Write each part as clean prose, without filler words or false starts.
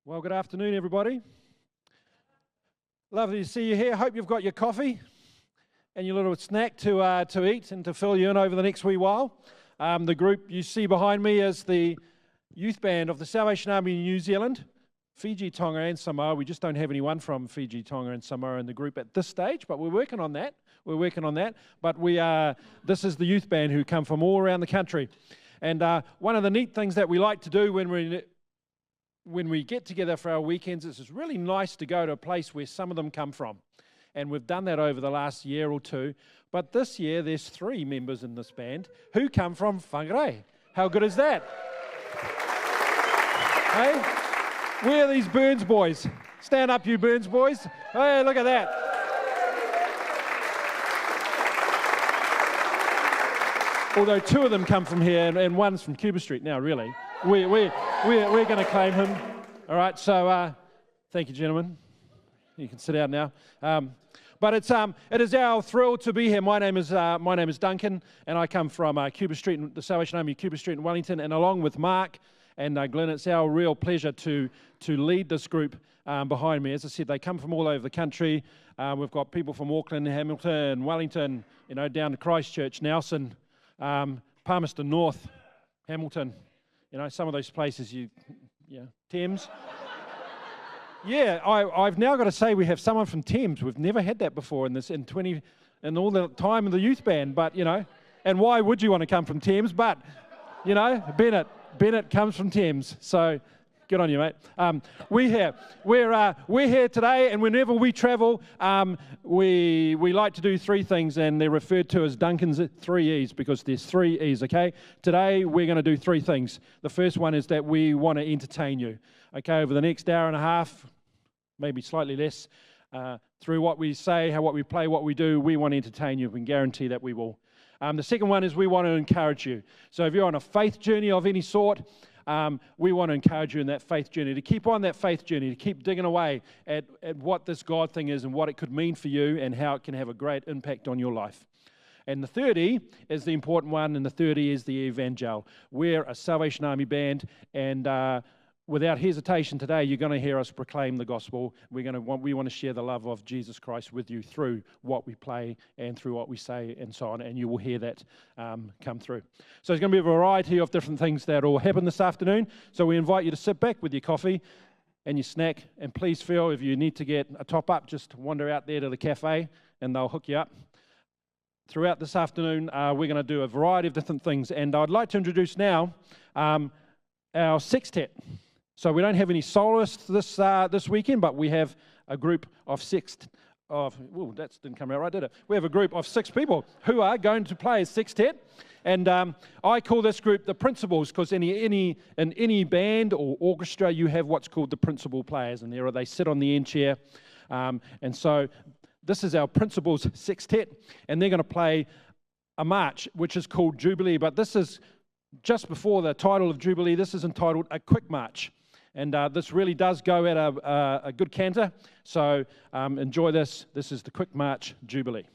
Well, good afternoon, everybody. Lovely to see you here. Hope you've got your coffee and your little snack to eat and to fill you in over the next wee while. The group you see behind me is the Youth Band of the Salvation Army in New Zealand, Fiji, Tonga and Samoa. We just don't have anyone from Fiji, Tonga and Samoa in the group at this stage, but we're working on that. But this is the Youth Band who come from all around the country. And one of the neat things that we like to do when we get together for our weekends, it's really nice to go to a place where some of them come from. And we've done that over the last year or two. But this year, there's 3 members in this band who come from Whangarei. How good is that? Hey? Where are these Burns boys? Stand up, you Burns boys. Hey, look at that. Although 2 of them come from here and one's from Cuba Street now, really. We're going to claim him. All right, so thank you, gentlemen. You can sit down now. But it is our thrill to be here. My name is Duncan, and I come from Cuba Street, the Salvation Army, Cuba Street in Wellington, and along with Mark and Glenn, it's our real pleasure to lead this group behind me. As I said, they come from all over the country. We've got people from Auckland, Hamilton, Wellington, down to Christchurch, Nelson, Palmerston North, Hamilton. Some of those places, Thames. Yeah, I've now got to say we have someone from Thames. We've never had that before in all the time of the youth band. But and why would you want to come from Thames? But Bennett comes from Thames. So good on you, mate. We're here today, and whenever we travel, we like to do 3 things, and they're referred to as Duncan's 3 E's because there's 3 E's. Okay. Today we're going to do 3 things. The first one is that we want to entertain you. Okay, over the next hour and a half, maybe slightly less, through what we say, what we play, what we do, we want to entertain you. We can guarantee that we will. The second one is we want to encourage you. So if you're on a faith journey of any sort, we want to encourage you in that faith journey, to keep on that faith journey, to keep digging away at what this God thing is and what it could mean for you and how it can have a great impact on your life. And the third E is the important one, and the third E is the evangel. We're a Salvation Army band, and without hesitation today, you're going to hear us proclaim the gospel. We want to share the love of Jesus Christ with you through what we play and through what we say and so on, and you will hear that come through. So there's going to be a variety of different things that will happen this afternoon. So we invite you to sit back with your coffee and your snack, and please feel if you need to get a top-up, just wander out there to the cafe and they'll hook you up. Throughout this afternoon, we're going to do a variety of different things, and I'd like to introduce now our sextet. So we don't have any soloists this weekend, but we have a group of that didn't come out right, did it? We have a group of 6 people who are going to play sextet, and I call this group the principals because in any band or orchestra you have what's called the principal players, and they sit on the end chair, and so this is our principals sextet, and they're going to play a march which is called Jubilee, but this is just before the title of Jubilee. This is entitled A Quick March. And this really does go at a good canter. So enjoy this. This is the Quick March Jubilee.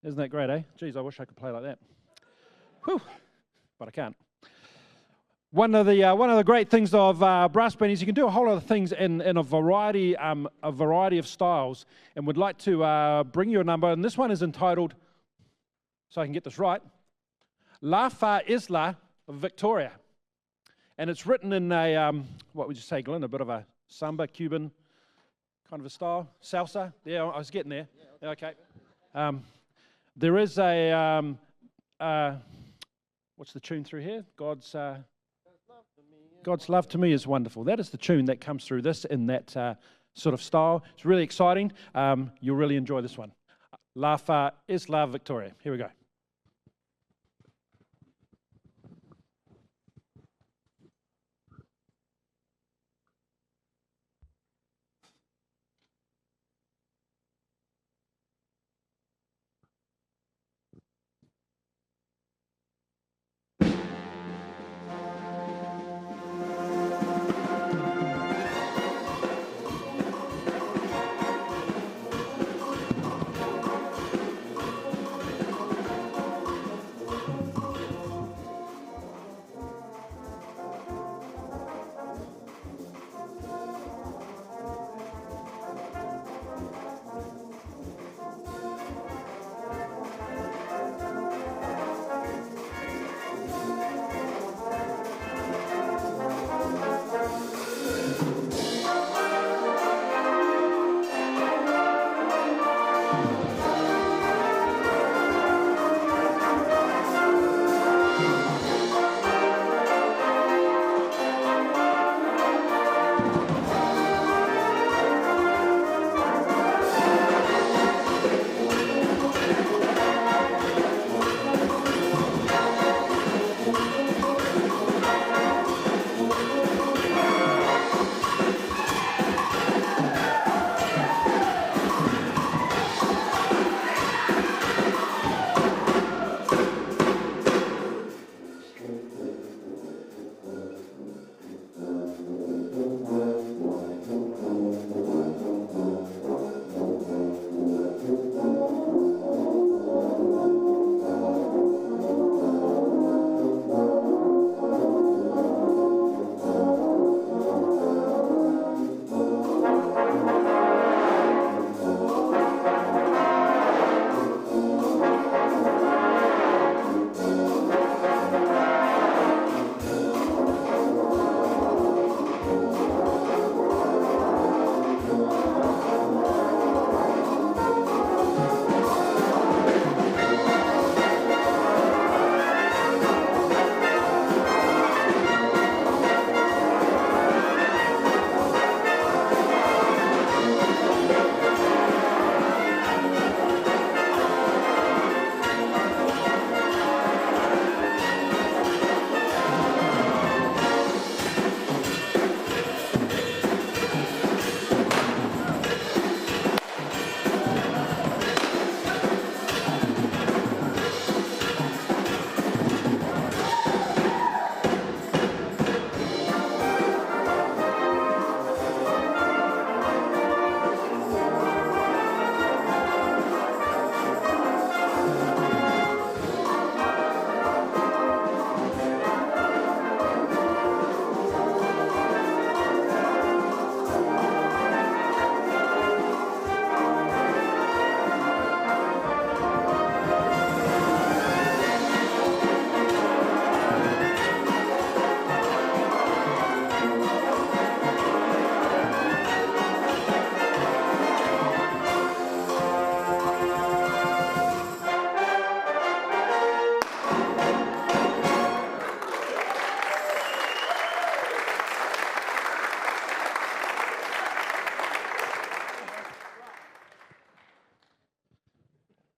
Isn't that great, eh? Geez, I wish I could play like that. Whew, but I can't. One of the great things of brass band is you can do a whole lot of things in a variety of styles, and would like to bring you a number, and this one is entitled, so I can get this right, La Fa Isla Victoria. And it's written in a, what would you say, Glenn, a bit of a samba, Cuban kind of a style, salsa? Yeah, I was getting there. Yeah, okay. There is a, what's the tune through here? God's love to me is wonderful. That is the tune that comes through this in that sort of style. It's really exciting. You'll really enjoy this one. La Fa Isla Victoria. Here we go.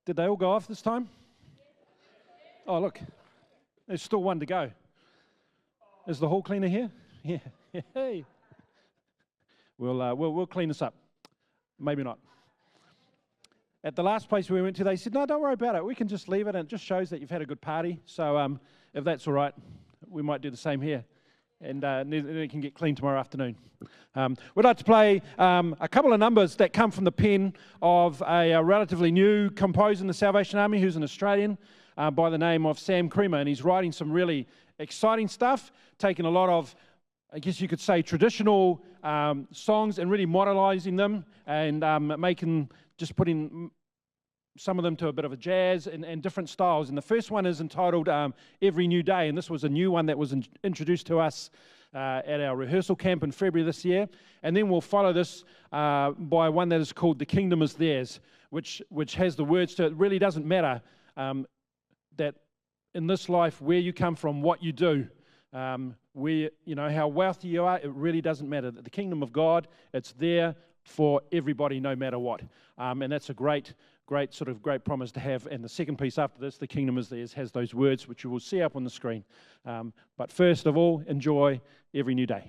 Did they all go off this time? Oh, look. There's still one to go. Is the hall cleaner here? Yeah. Hey. We'll clean this up. Maybe not. At the last place we went to, they said, no, don't worry about it. We can just leave it, and it just shows that you've had a good party. So if that's all right, we might do the same here. and then it can get clean tomorrow afternoon. We'd like to play a couple of numbers that come from the pen of a relatively new composer in the Salvation Army who's an Australian by the name of Sam Creamer, and he's writing some really exciting stuff, taking a lot of, I guess you could say, traditional songs and really modernising them and putting some of them to a bit of a jazz and different styles. And the first one is entitled Every New Day, and this was a new one that was introduced to us at our rehearsal camp in February this year. And then we'll follow this by one that is called The Kingdom is Theirs, which has the words to it. It really doesn't matter that in this life where you come from, what you do, where, how wealthy you are, it really doesn't matter. The kingdom of God, it's there for everybody no matter what. And that's a great promise to have. And the second piece after this, The Kingdom is Theirs, has those words which you will see up on the screen. But first of all, enjoy Every New Day.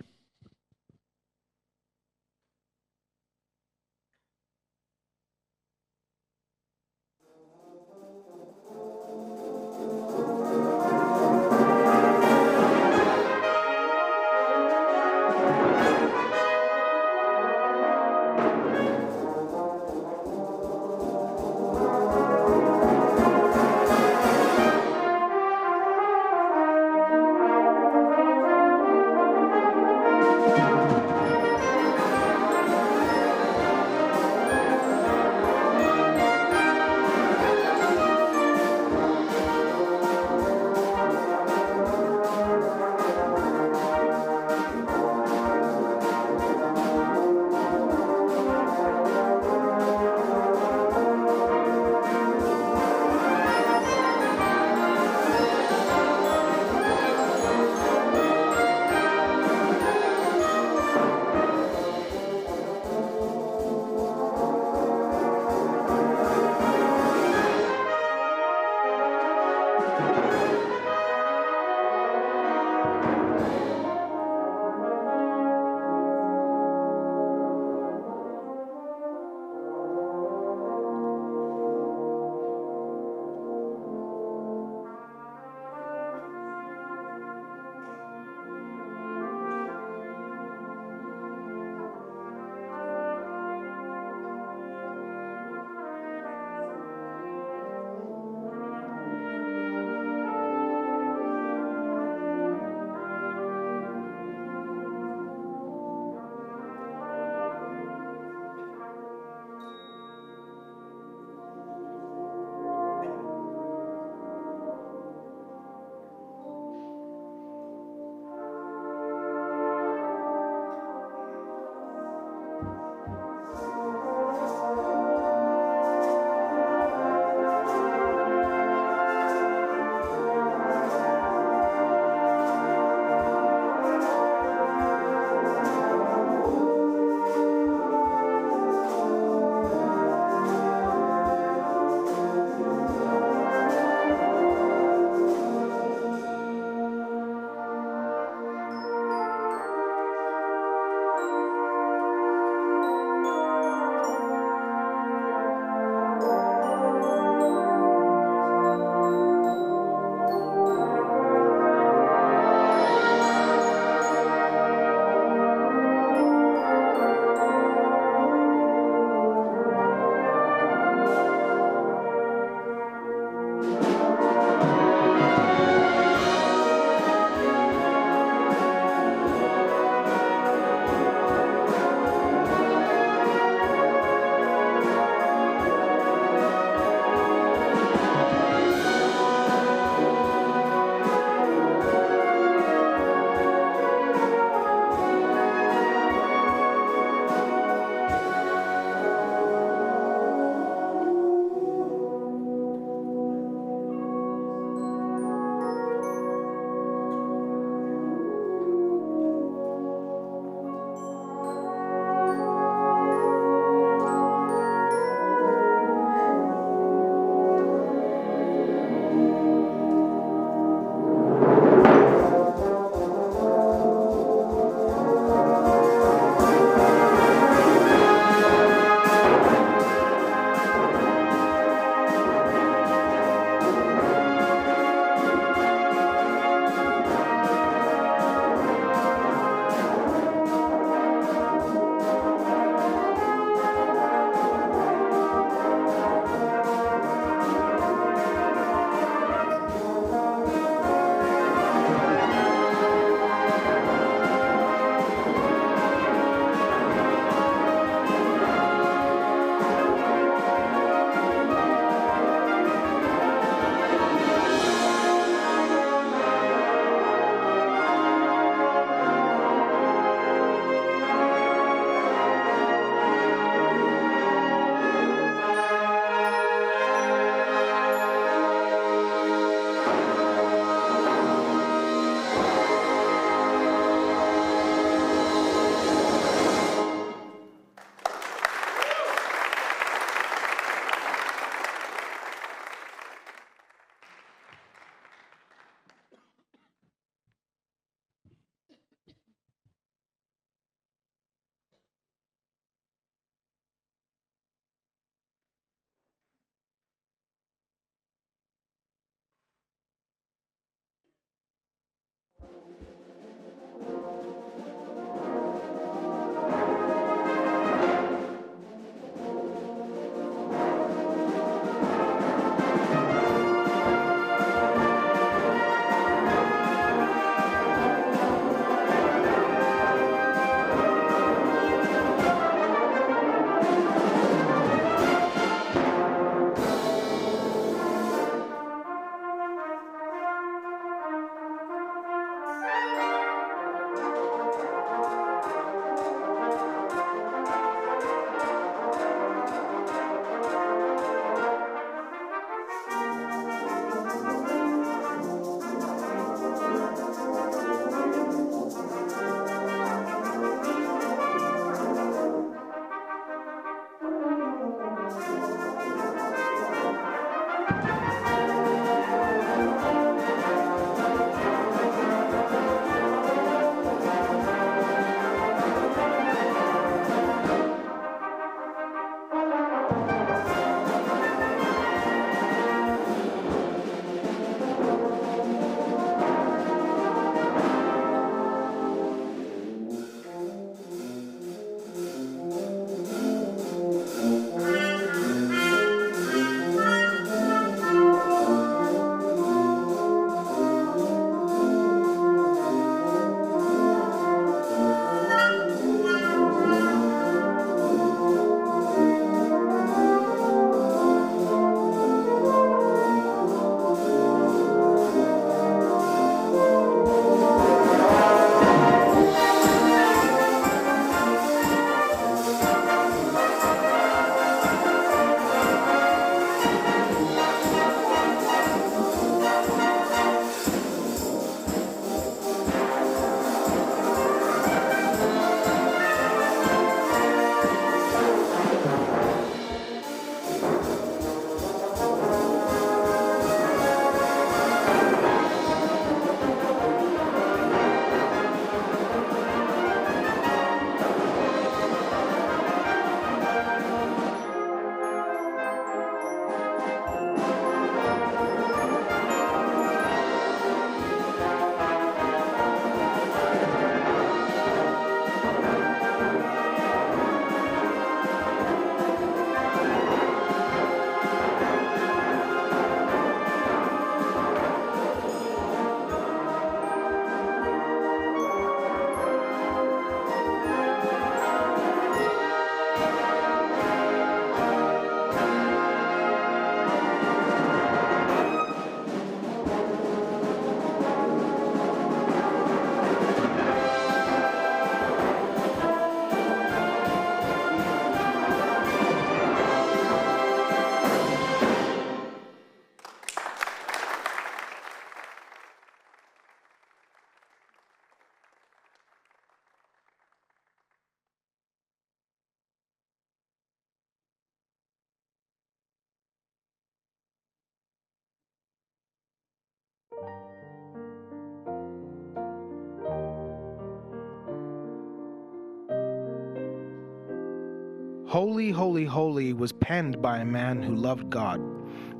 Holy, Holy, Holy was penned by a man who loved God,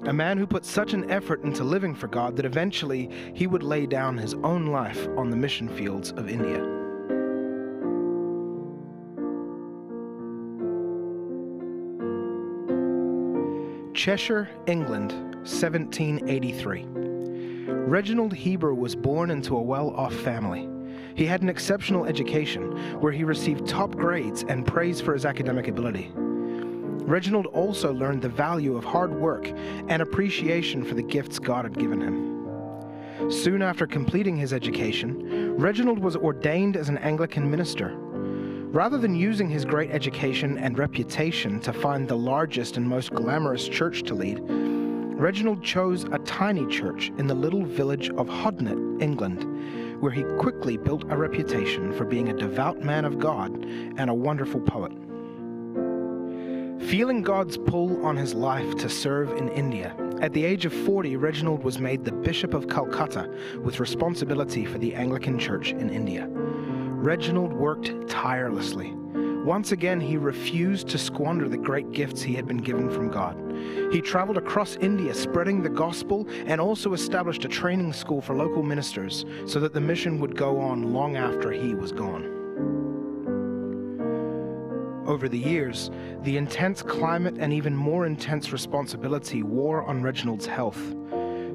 a man who put such an effort into living for God that eventually he would lay down his own life on the mission fields of India. Cheshire, England, 1783. Reginald Heber was born into a well-off family. He had an exceptional education where he received top grades and praise for his academic ability. Reginald also learned the value of hard work and appreciation for the gifts God had given him. Soon after completing his education, Reginald was ordained as an Anglican minister. Rather than using his great education and reputation to find the largest and most glamorous church to lead, Reginald chose a tiny church in the little village of Hodnet, England, where he quickly built a reputation for being a devout man of God and a wonderful poet. Feeling God's pull on his life to serve in India, at the age of 40, Reginald was made the Bishop of Calcutta with responsibility for the Anglican Church in India. Reginald worked tirelessly. Once again, he refused to squander the great gifts he had been given from God. He traveled across India spreading the gospel and also established a training school for local ministers so that the mission would go on long after he was gone. Over the years, the intense climate and even more intense responsibility wore on Reginald's health.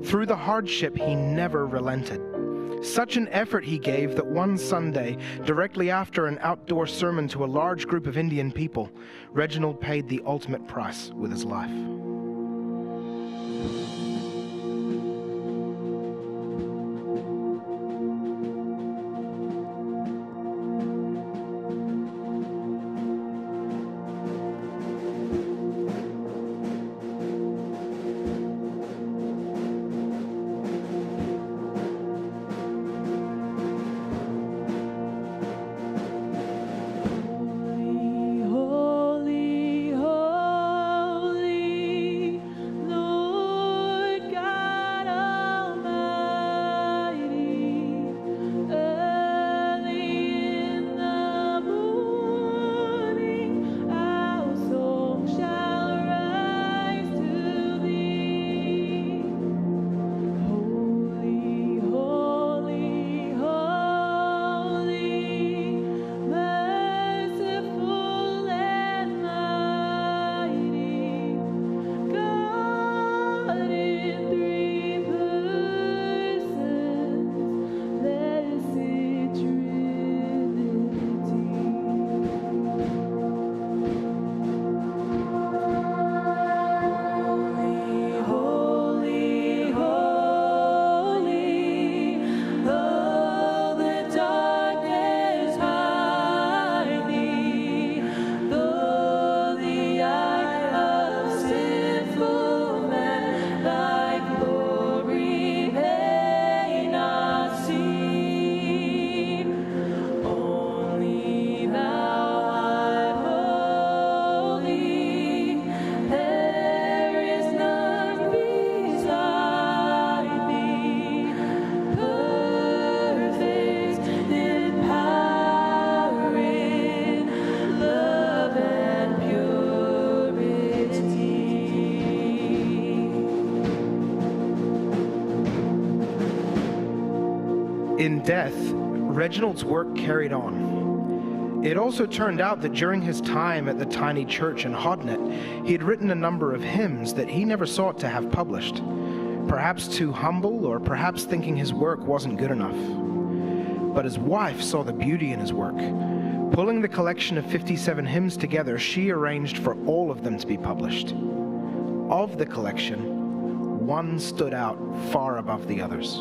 Through the hardship, he never relented. Such an effort he gave that one Sunday, directly after an outdoor sermon to a large group of Indian people, Reginald paid the ultimate price with his life. In death, Reginald's work carried on. It also turned out that during his time at the tiny church in Hodnet, he had written a number of hymns that he never sought to have published, perhaps too humble or perhaps thinking his work wasn't good enough. But his wife saw the beauty in his work. Pulling the collection of 57 hymns together, she arranged for all of them to be published. Of the collection, one stood out far above the others.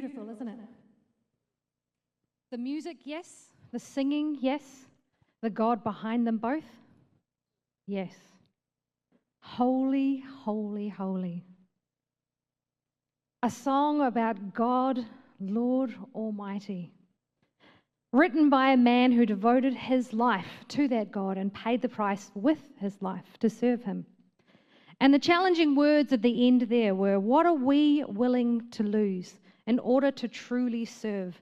beautiful, isn't it? The music, yes. The singing, yes. The God behind them both, yes. Holy, holy, holy. A song about God, Lord Almighty, written by a man who devoted his life to that God and paid the price with his life to serve him. And the challenging words at the end there were, what are we willing to lose in order to truly serve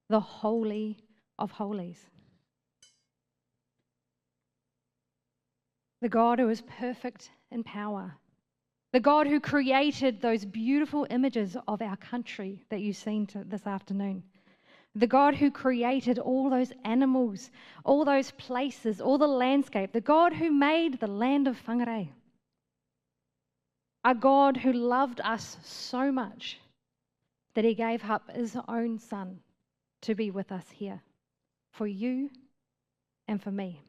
the Holy of Holies? The God who is perfect in power. The God who created those beautiful images of our country that you've seen this afternoon. The God who created all those animals, all those places, all the landscape. The God who made the land of Whangarei. A God who loved us so much that he gave up his own son to be with us here, for you and for me.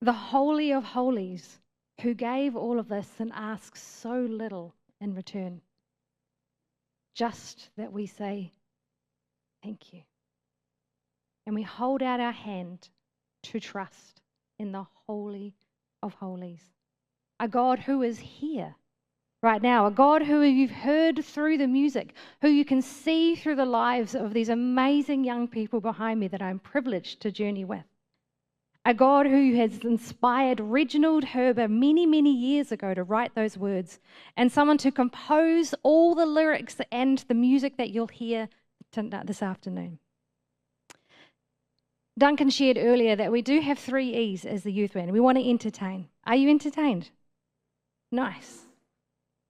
The Holy of Holies, who gave all of this and asks so little in return. Just that we say, thank you. And we hold out our hand to trust in the Holy of Holies. A God who is here right now, a God who you've heard through the music, who you can see through the lives of these amazing young people behind me that I'm privileged to journey with. A God who has inspired Reginald Herber many, many years ago to write those words, and someone to compose all the lyrics and the music that you'll hear this afternoon. Duncan shared earlier that we do have 3 E's as the youth band. We want to entertain. Are you entertained? Nice.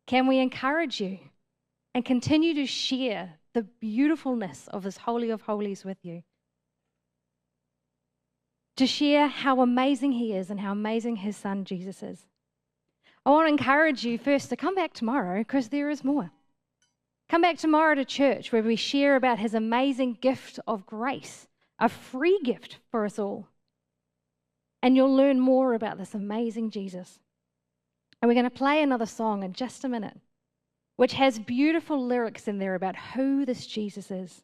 Can we encourage you and continue to share the beautifulness of this Holy of Holies with you? To share how amazing he is and how amazing his son Jesus is. I want to encourage you first to come back tomorrow, because there is more. Come back tomorrow to church where we share about his amazing gift of grace, a free gift for us all. And you'll learn more about this amazing Jesus. And we're going to play another song in just a minute, which has beautiful lyrics in there about who this Jesus is.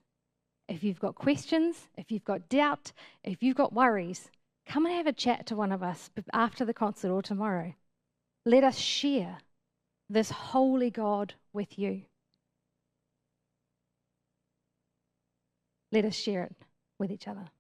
If you've got questions, if you've got doubt, if you've got worries, come and have a chat to one of us after the concert or tomorrow. Let us share this holy God with you. Let us share it with each other.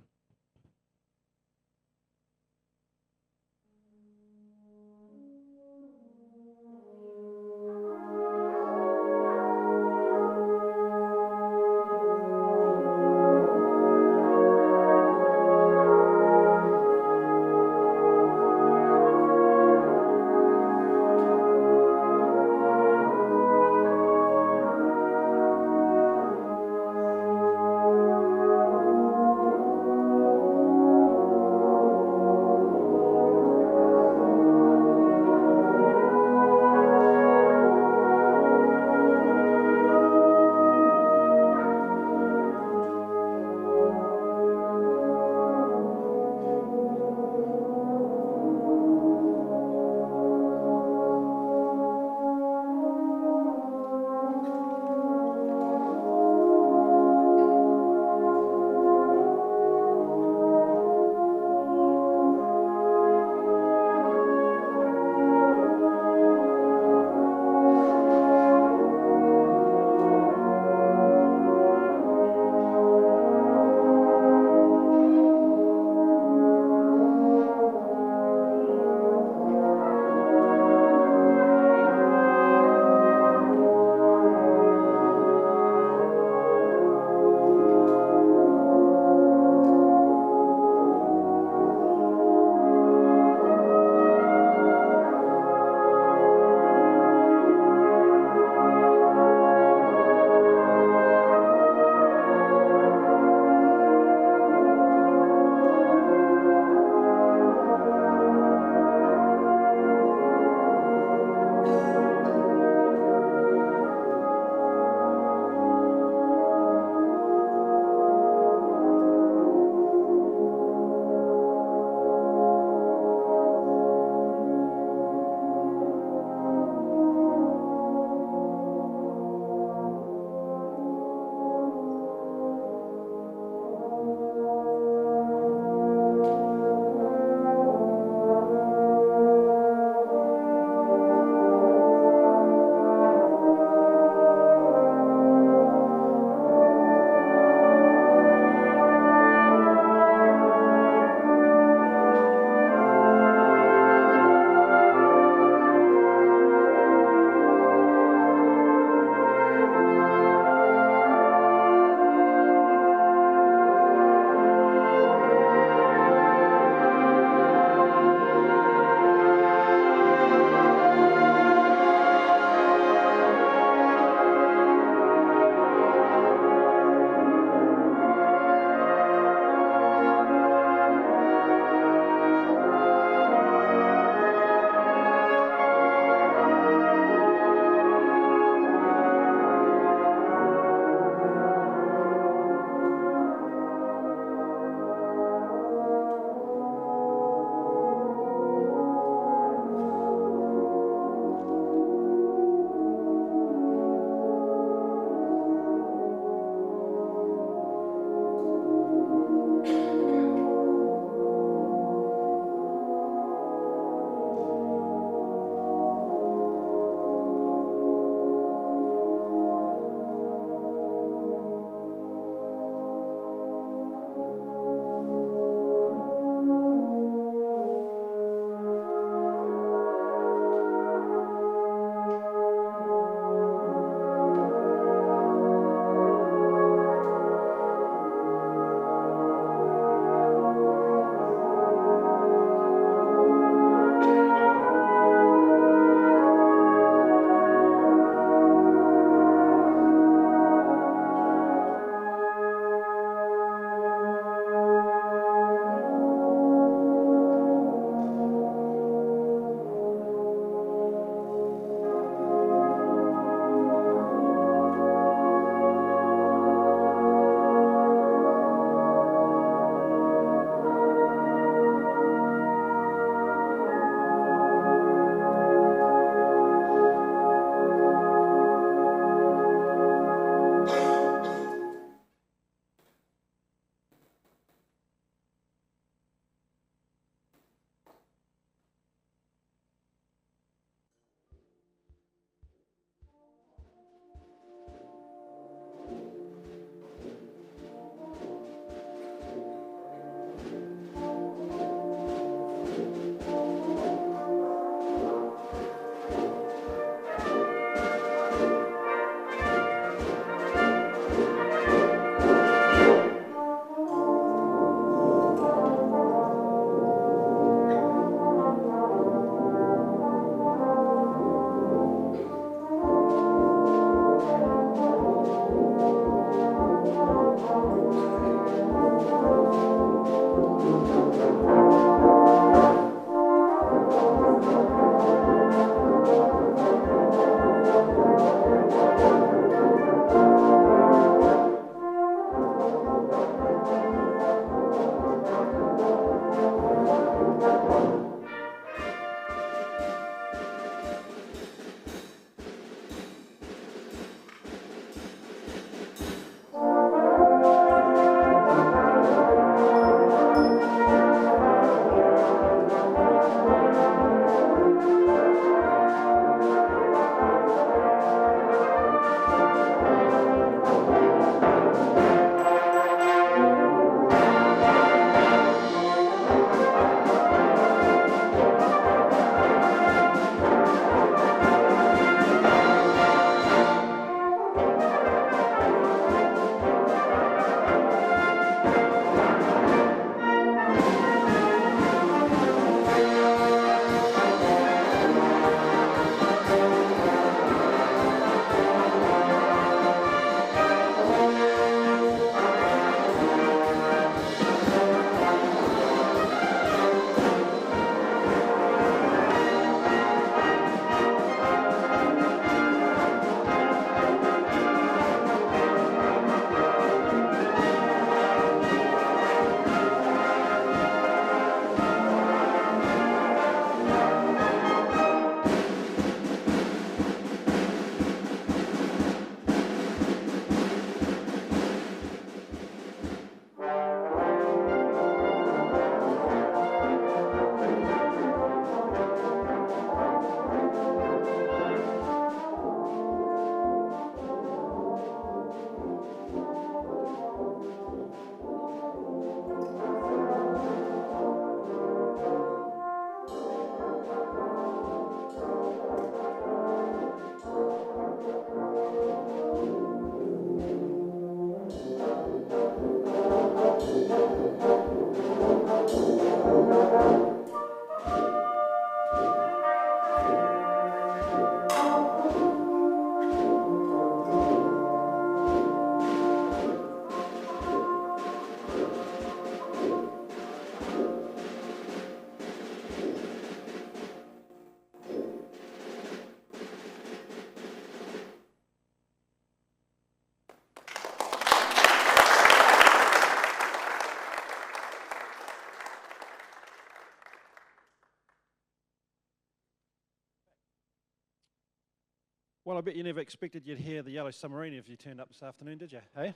Well, I bet you never expected you'd hear the Yellow Submarine if you turned up this afternoon, did you? Hey?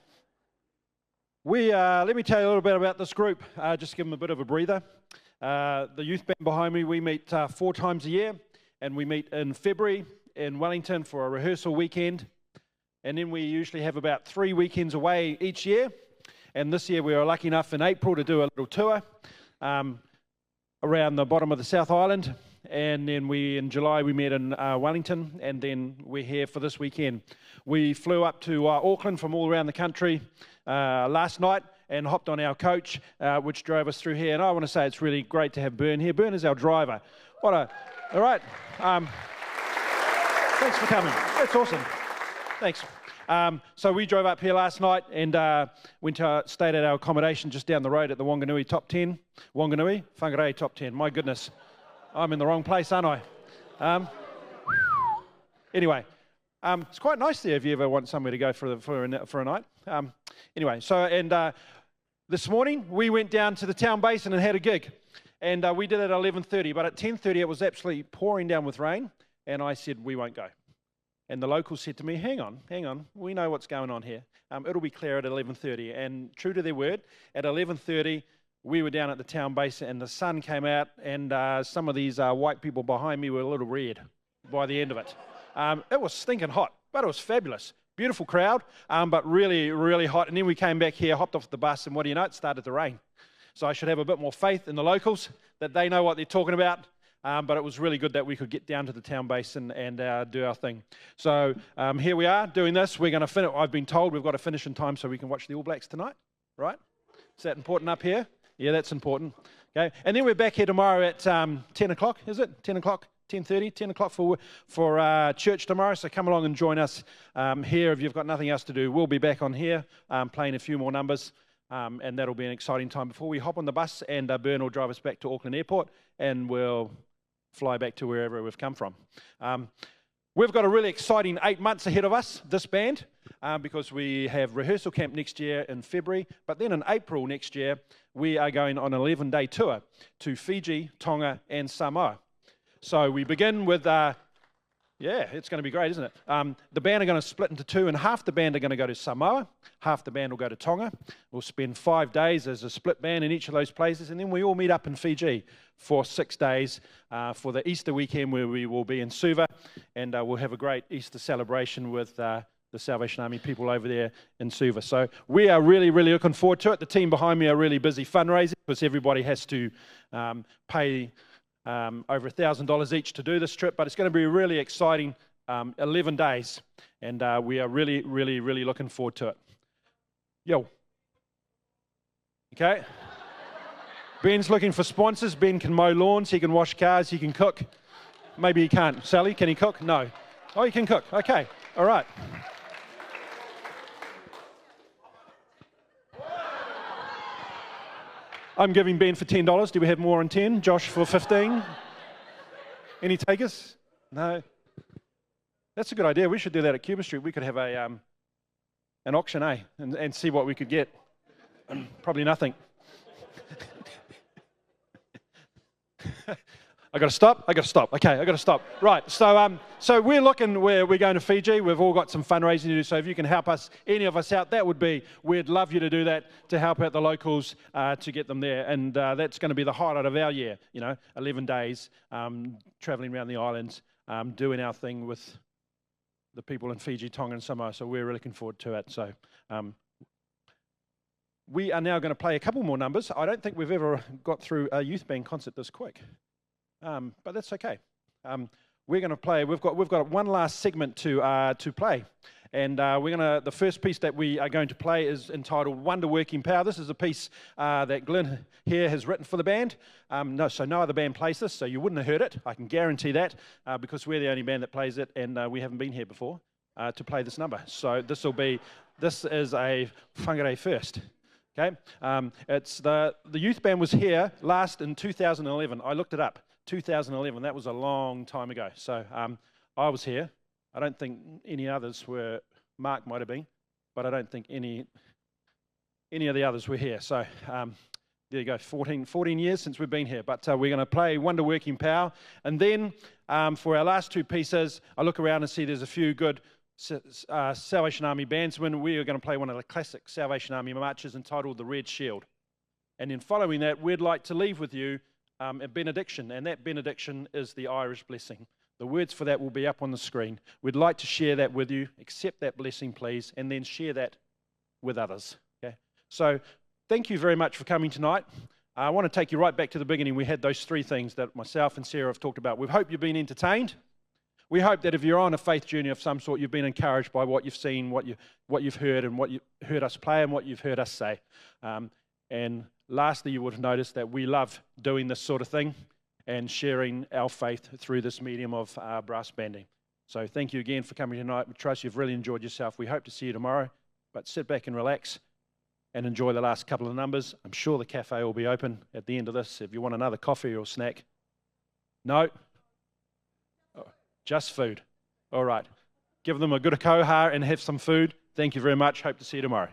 Let me tell you a little bit about this group, just to give them a bit of a breather. The youth band behind me, we meet 4 times a year, and we meet in February in Wellington for a rehearsal weekend, and then we usually have about 3 weekends away each year, and this year we were lucky enough in April to do a little tour around the bottom of the South Island, and then in July we met in Wellington, and then we're here for this weekend. We flew up to Auckland from all around the country last night and hopped on our coach, which drove us through here. And I want to say it's really great to have Bern here. Bern is our driver. All right. Thanks for coming. That's awesome. Thanks. So we drove up here last night and stayed at our accommodation just down the road at the Whanganui Top 10. Whangarei Top 10. My goodness. I'm in the wrong place, aren't I? Anyway, it's quite nice there if you ever want somewhere to go for a night. Anyway, this morning we went down to the town basin and had a gig, and we did it at 11:30. But at 10:30 it was absolutely pouring down with rain, and I said we won't go. And the locals said to me, "Hang on, we know what's going on here. It'll be clear at 11:30." And true to their word, at 11:30 we were down at the town basin, and the sun came out, and some of these white people behind me were a little red by the end of it. It was stinking hot, but it was fabulous. Beautiful crowd, but really, really hot. And then we came back here, hopped off the bus, and what do you know? It started to rain. So I should have a bit more faith in the locals, that they know what they're talking about. But it was really good that we could get down to the town basin and do our thing. So here we are doing this. We're going to finish. I've been told we've got to finish in time so we can watch the All Blacks tonight, right? Is that important up here? Yeah, that's important. Okay, and then we're back here tomorrow at 10 o'clock, is it? 10 o'clock? 10:30, 10 o'clock for church tomorrow, so come along and join us here if you've got nothing else to do. We'll be back on here playing a few more numbers, and that'll be an exciting time before we hop on the bus, and Bern will drive us back to Auckland Airport, and we'll fly back to wherever we've come from. We've got a really exciting 8 months ahead of us, this band, because we have rehearsal camp next year in February, but then in April next year, we are going on an 11-day tour to Fiji, Tonga, and Samoa. So we begin with, it's going to be great, isn't it? The band are going to split into 2, and half the band are going to go to Samoa, half the band will go to Tonga. We'll spend 5 days as a split band in each of those places, and then we all meet up in Fiji for 6 days for the Easter weekend, where we will be in Suva, and we'll have a great Easter celebration with the Salvation Army people over there in Suva. So we are really, really looking forward to it. The team behind me are really busy fundraising because everybody has to pay over $1,000 each to do this trip, but it's going to be a really exciting 11 days, and we are really, really, really looking forward to it. Yo. Okay. Ben's looking for sponsors. Ben can mow lawns, he can wash cars, he can cook. Maybe he can't. Sally, can he cook? No. Oh, he can cook. Okay. All right. I'm giving Ben for $10. Do we have more on 10? Josh for 15? Any takers? No. That's a good idea. We should do that at Cuba Street. We could have an auction, and see what we could get. Probably nothing. I got to stop. Okay, I got to stop. Right. So we're going to Fiji. We've all got some fundraising to do. So if you can help us, any of us out, we'd love you to do that, to help out the locals to get them there. And that's going to be the highlight of our year. 11 days traveling around the islands, doing our thing with the people in Fiji, Tonga, and Samoa. So we're really looking forward to it. So we are now going to play a couple more numbers. I don't think we've ever got through a youth band concert this quick. But that's okay. We're going to play. We've got one last segment to play, and the first piece that we are going to play is entitled "Wonder Working Power." This is a piece that Glenn here has written for the band. No other band plays this, so you wouldn't have heard it. I can guarantee that because we're the only band that plays it, and we haven't been here before to play this number. So this is a Whangarei first. Okay, it's the youth band was here last in 2011. I looked it up. 2011, that was a long time ago. So I was here. I don't think any others were. Mark might have been, but I don't think any of the others were here. So there you go, 14 years since we've been here. But we're going to play Wonder Working Power. And then for our last two pieces, I look around and see there's a few good Salvation Army bandsmen. We are going to play one of the classic Salvation Army marches entitled The Red Shield. And then following that, we'd like to leave with you a benediction. And that benediction is the Irish blessing. The words for that will be up on the screen. We'd like to share that with you. Accept that blessing, please, and then share that with others. Okay? So thank you very much for coming tonight. I want to take you right back to the beginning. We had those three things that myself and Sarah have talked about. We hope you've been entertained. We hope that if you're on a faith journey of some sort, you've been encouraged by what you've seen, what you've heard, and what you heard us play and what you've heard us say. And lastly, you would have noticed that we love doing this sort of thing and sharing our faith through this medium of brass banding. So thank you again for coming tonight. We trust you've really enjoyed yourself. We hope to see you tomorrow, but sit back and relax and enjoy the last couple of numbers. I'm sure the cafe will be open at the end of this if you want another coffee or snack. No? Oh, just food. All right. Give them a good koha and have some food. Thank you very much. Hope to see you tomorrow.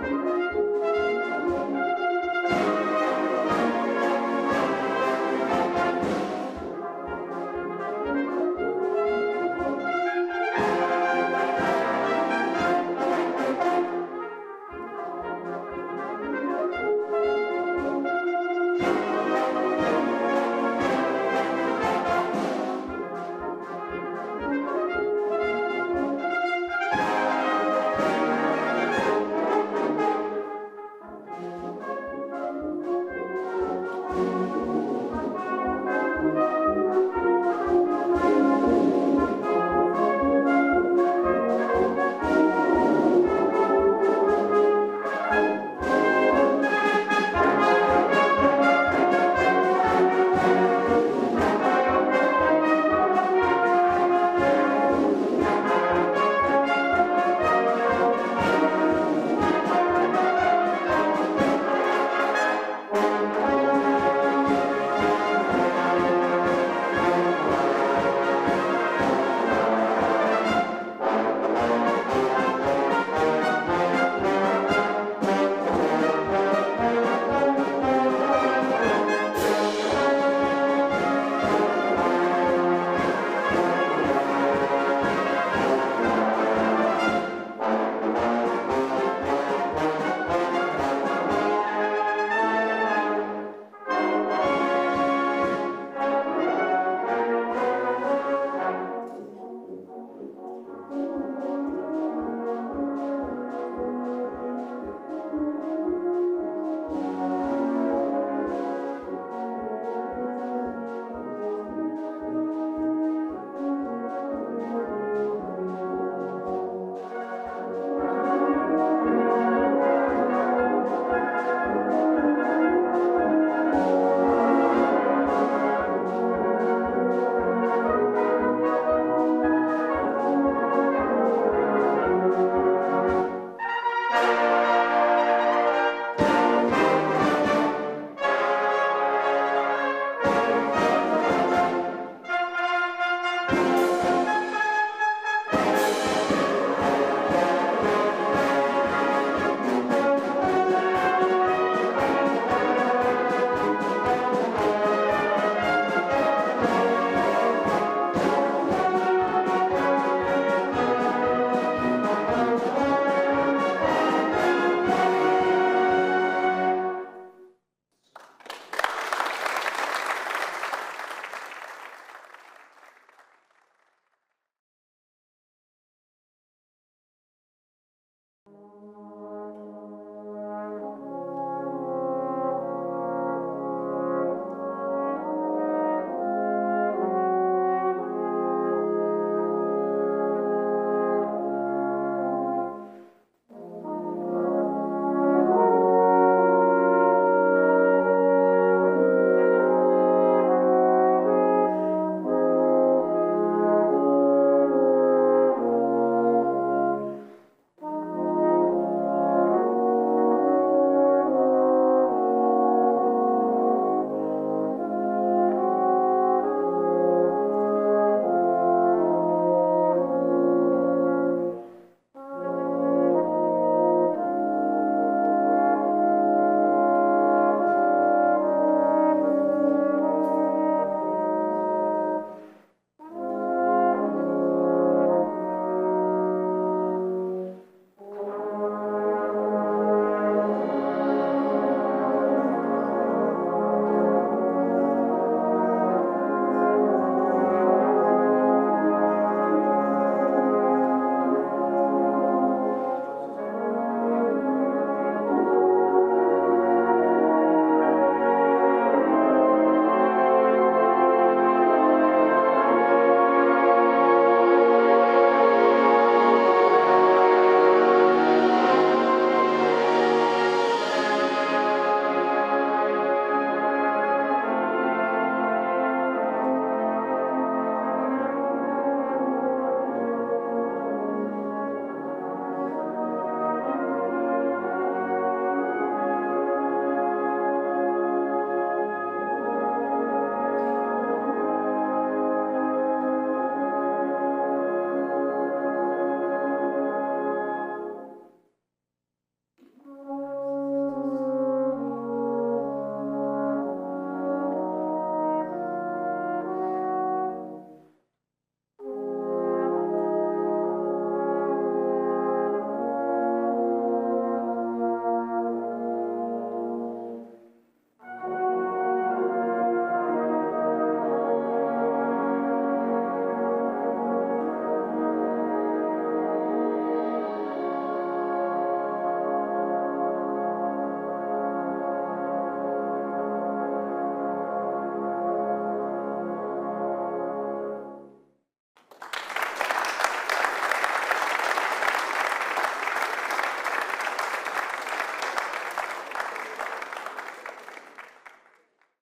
you.